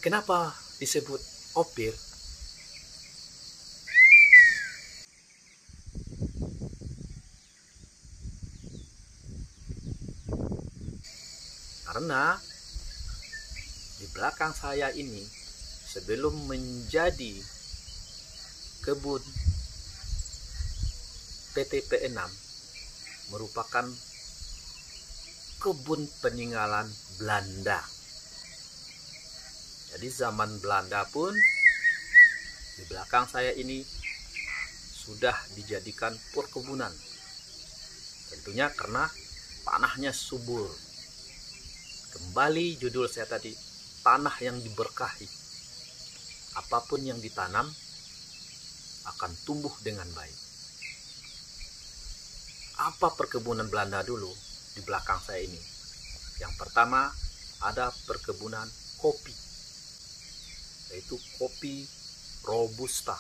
Kenapa disebut opir? Karena di belakang saya ini, sebelum menjadi kebun PT P6, merupakan kebun peninggalan Belanda. Jadi zaman Belanda pun di belakang saya ini sudah dijadikan perkebunan. Tentunya karena tanahnya subur. Kembali judul saya tadi, tanah yang diberkahi. Apapun yang ditanam akan tumbuh dengan baik. Apa perkebunan Belanda dulu di belakang saya ini? Yang pertama ada perkebunan kopi, yaitu kopi Robusta.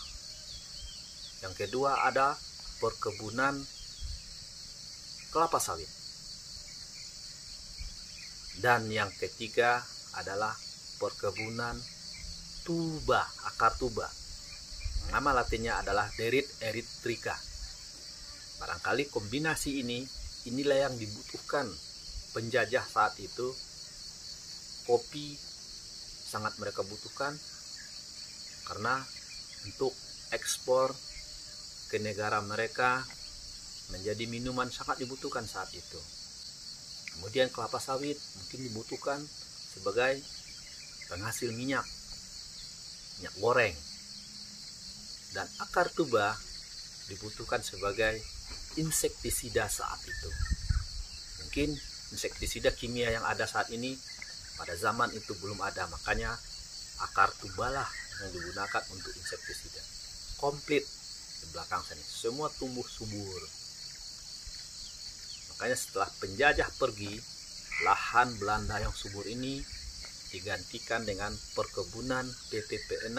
Yang kedua ada perkebunan kelapa sawit. Dan yang ketiga adalah perkebunan tuba, akar tuba. Nama latinnya adalah Derit erythrica. Barangkali kombinasi inilah yang dibutuhkan penjajah saat itu. Kopi sangat mereka butuhkan karena untuk ekspor ke negara mereka menjadi minuman sangat dibutuhkan saat itu. Kemudian kelapa sawit mungkin dibutuhkan sebagai penghasil minyak goreng. Dan akar tuba dibutuhkan sebagai insektisida saat itu. Mungkin insektisida kimia yang ada saat ini pada zaman itu belum ada, makanya akar tubalah yang digunakan untuk insektisida. Komplit di belakang sana, semua tumbuh subur. Makanya setelah penjajah pergi, lahan Belanda yang subur ini digantikan dengan perkebunan PT P6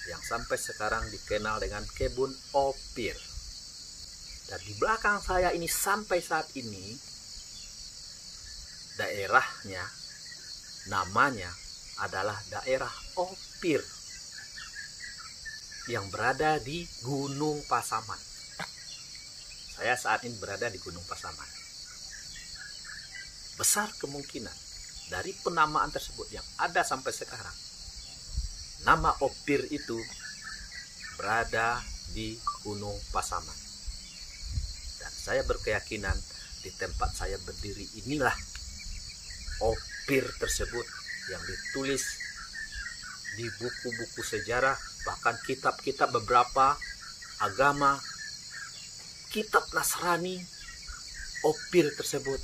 yang sampai sekarang dikenal dengan kebun opir. Dan di belakang saya ini sampai saat ini daerahnya, namanya adalah daerah Opir yang berada di Gunung Pasaman. Saya saat ini berada di Gunung Pasaman. Besar kemungkinan dari penamaan tersebut yang ada sampai sekarang, nama Opir itu berada di Gunung Pasaman. Dan saya berkeyakinan di tempat saya berdiri inilah opir tersebut yang ditulis di buku-buku sejarah, bahkan kitab-kitab beberapa agama, kitab Nasrani. Opir tersebut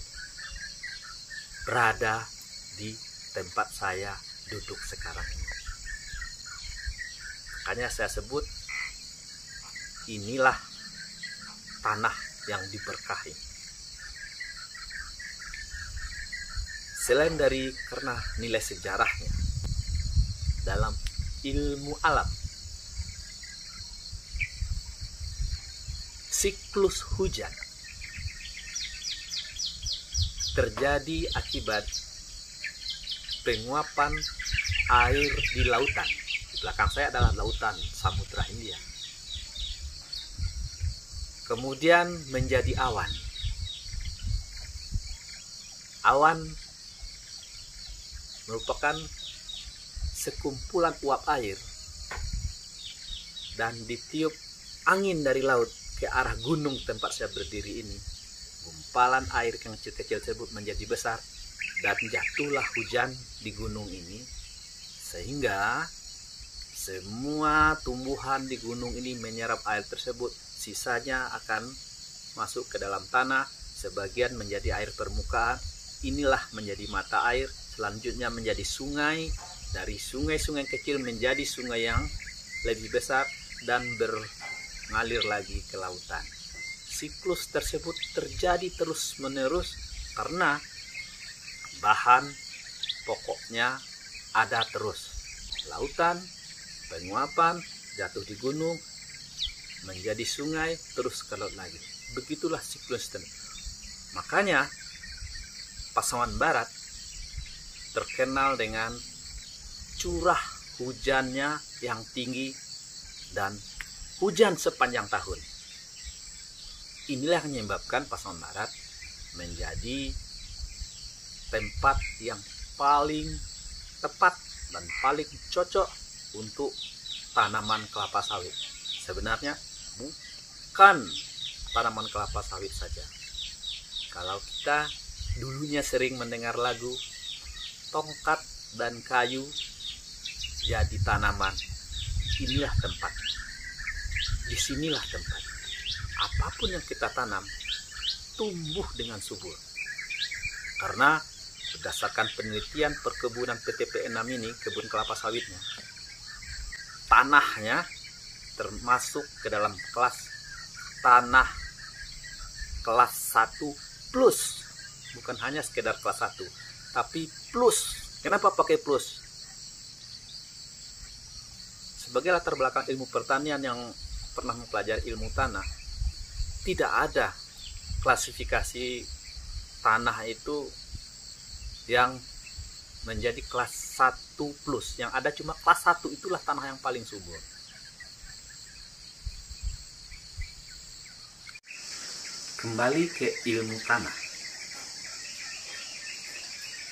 berada di tempat saya duduk sekarang ini. Makanya saya sebut inilah tanah yang diberkahi. Selain dari karena nilai sejarahnya dalam ilmu alam, siklus hujan terjadi akibat penguapan air di lautan. Di belakang saya adalah lautan Samudra Hindia. Kemudian menjadi awan. Awan merupakan sekumpulan uap air dan ditiup angin dari laut ke arah gunung tempat saya berdiri ini. Gumpalan air yang kecil-kecil tersebut menjadi besar dan jatuhlah hujan di gunung ini, sehingga semua tumbuhan di gunung ini menyerap air tersebut. Sisanya akan masuk ke dalam tanah, sebagian menjadi air permukaan. Inilah menjadi mata air, selanjutnya menjadi sungai, dari sungai-sungai kecil menjadi sungai yang lebih besar dan mengalir lagi ke lautan. Siklus tersebut terjadi terus-menerus karena bahan pokoknya ada terus. Lautan, penguapan, jatuh di gunung, menjadi sungai, terus ke laut lagi. Begitulah siklus tersebut. Makanya Pasaman Barat terkenal dengan curah hujannya yang tinggi dan hujan sepanjang tahun. Inilah yang menyebabkan Pasaman Barat menjadi tempat yang paling tepat dan paling cocok untuk tanaman kelapa sawit. Sebenarnya bukan tanaman kelapa sawit saja. Kalau kita dulunya sering mendengar lagu tongkat dan kayu jadi tanaman, inilah tempat. Disinilah tempat. Apapun yang kita tanam tumbuh dengan subur. Karena berdasarkan penelitian perkebunan PT PN6 ini, kebun kelapa sawitnya, tanahnya termasuk ke dalam kelas tanah kelas 1 plus. Bukan hanya sekedar kelas 1, tapi plus. Kenapa pakai plus? Sebagai latar belakang ilmu pertanian yang pernah mempelajari ilmu tanah, tidak ada klasifikasi tanah itu yang menjadi kelas 1 plus. Yang ada cuma kelas 1, itulah tanah yang paling subur. Kembali ke ilmu tanah.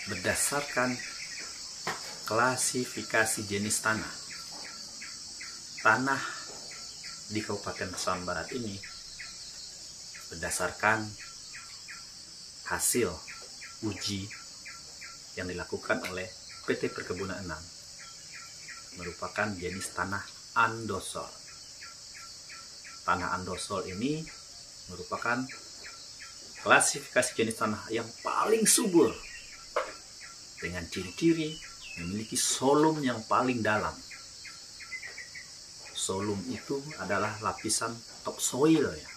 Berdasarkan klasifikasi jenis tanah, tanah di Kabupaten Pasaman Barat ini berdasarkan hasil uji yang dilakukan oleh PT Perkebunan 6 merupakan jenis tanah andosol. Tanah andosol ini merupakan klasifikasi jenis tanah yang paling subur dengan ciri-ciri memiliki solum yang paling dalam. Solum itu adalah lapisan topsoil ya.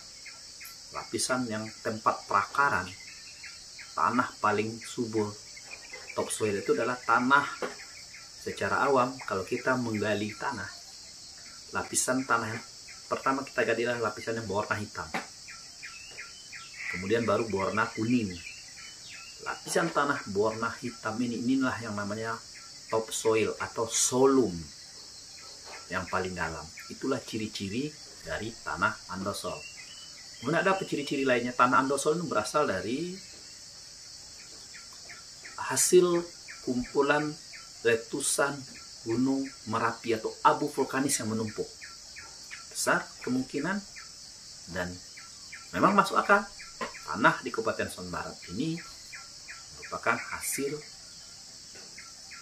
Lapisan yang tempat perakaran tanah paling subur. Topsoil itu adalah tanah secara awam. Kalau kita menggali tanah, lapisan tanah yang pertama kita gali adalah lapisan yang berwarna hitam, kemudian baru berwarna kuning. Lapisan tanah berwarna hitam inilah yang namanya topsoil atau solum yang paling dalam. Itulah ciri-ciri dari tanah andosol. Kemudian ada ciri-ciri lainnya. Tanah andosol itu berasal dari hasil kumpulan letusan gunung Merapi atau abu vulkanis yang menumpuk. Besar kemungkinan dan memang masuk akal. Tanah di Kabupaten Pasaman Barat ini merupakan hasil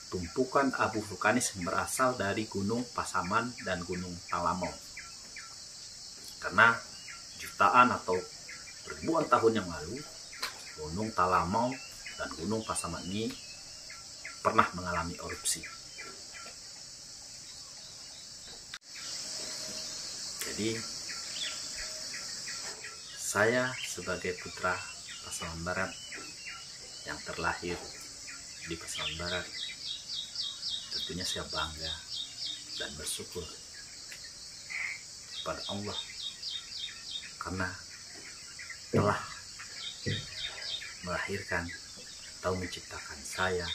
tumpukan abu vulkanis yang berasal dari Gunung Pasaman dan Gunung Talamau. Karena jutaan atau ribuan tahun yang lalu, Gunung Talamau dan Gunung Pasaman ini pernah mengalami erupsi. Jadi, saya sebagai putra Pasaman Barat yang terlahir di Pasaman Barat, tentunya saya bangga dan bersyukur kepada Allah karena telah melahirkan atau menciptakan saya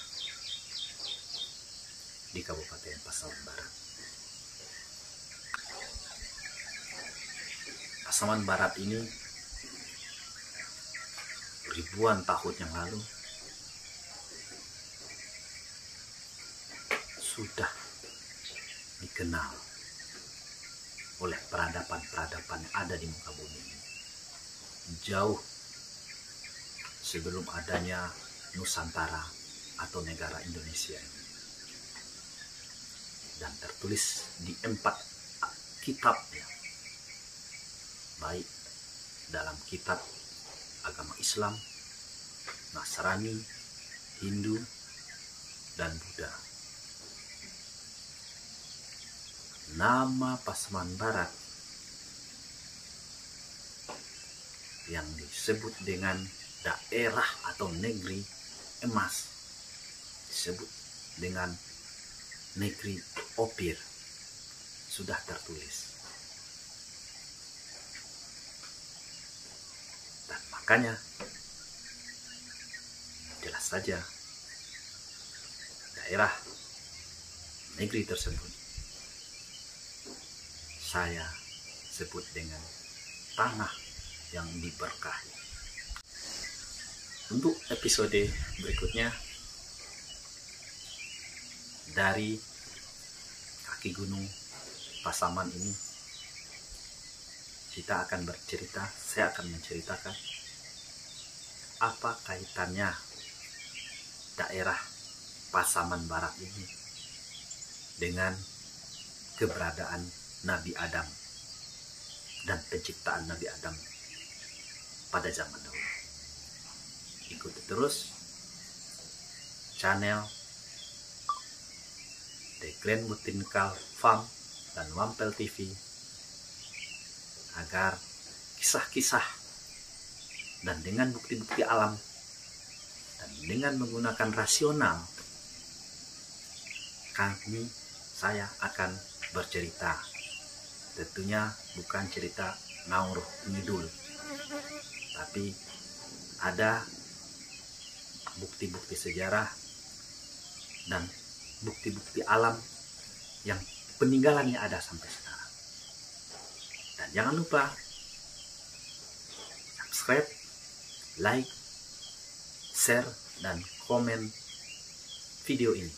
di Kabupaten Pasaman Barat. Pasaman Barat ini ribuan tahun yang lalu sudah dikenal oleh peradaban-peradaban yang ada di muka bumi ini. Jauh sebelum adanya Nusantara atau negara Indonesia ini. Dan tertulis di 4 kitab ya. Baik dalam kitab agama Islam, Nasrani, Hindu, dan Buddha. Nama Pasaman Barat yang disebut dengan daerah atau negeri emas disebut dengan negeri Opir sudah tertulis. Dan makanya jelas saja daerah negeri tersebut saya sebut dengan tanah yang diberkahi. Untuk episode berikutnya dari kaki gunung Pasaman ini, kita akan bercerita, saya akan menceritakan apa kaitannya daerah Pasaman Barat ini dengan keberadaan Nabi Adam dan penciptaan Nabi Adam pada zaman dahulu. Ikuti terus channel The Glen Botanical Farm dan Wampel TV agar kisah-kisah dan dengan bukti-bukti alam dan dengan menggunakan rasional saya akan bercerita. Tentunya bukan cerita ngaur ngidul, tapi ada bukti-bukti sejarah dan bukti-bukti alam yang peninggalannya ada sampai sekarang. Dan jangan lupa subscribe, like, share, dan komen video ini.